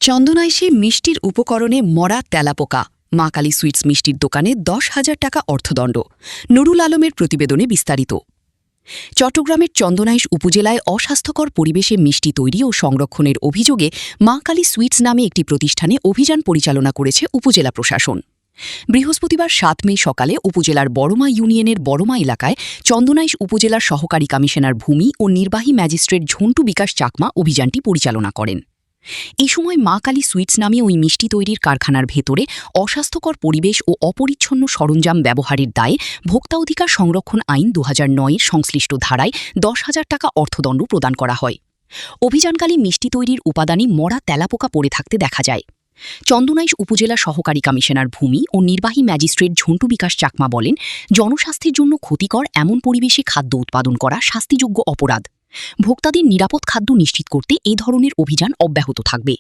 চন্দনাইশে মিষ্টির উপকরণে মরা তেলাপোকা। মা কালী সুইটস মিষ্টির দোকানে ১০,০০০ টাকা অর্থদণ্ড। নুরুল আলমের প্রতিবেদনে বিস্তারিত। চট্টগ্রামের চন্দনাইশ উপজেলায় অস্বাস্থ্যকর পরিবেশে মিষ্টি তৈরি ও সংরক্ষণের অভিযোগে মা কালী সুইটস নামে একটি প্রতিষ্ঠানে অভিযান পরিচালনা করেছে উপজেলা প্রশাসন। বৃহস্পতিবার ৭ মে সকালে উপজেলার বড়মা ইউনিয়নের বড়মা এলাকায় চন্দনাইশ উপজেলার সহকারী কমিশনার ভূমি ও নির্বাহী ম্যাজিস্ট্রেট ঝন্টু বিকাশ চাকমা অভিযানটি পরিচালনা করেন। এই সময় মা কালী সুইটস নামে ওই মিষ্টি তৈরির কারখানার ভেতরে অস্বাস্থ্যকর পরিবেশ ও অপরিচ্ছন্ন সরঞ্জাম ব্যবহারের দায়ে ভোক্তা অধিকার সংরক্ষণ আইন ২০০৯-এর সংশ্লিষ্ট ধারায় ১০,০০০ টাকা অর্থদণ্ড প্রদান করা হয়। অভিযানকালে মিষ্টি তৈরির উপাদানে মরা তেলাপোকা পড়ে থাকতে দেখা যায়। চন্দনাইশ উপজেলা সহকারী কমিশনার ভূমি ও নির্বাহী ম্যাজিস্ট্রেট ঝন্টু বিকাশ চাকমা বলেন, জনস্বাস্থ্যের জন্য ক্ষতিকর এমন পরিবেশে খাদ্য উৎপাদন করা শাস্তিযোগ্য অপরাধ। ভোক্তাদের নিরাপদ খাদ্য নিশ্চিত করতে এ ধরনের অভিযান অব্যাহত থাকবে।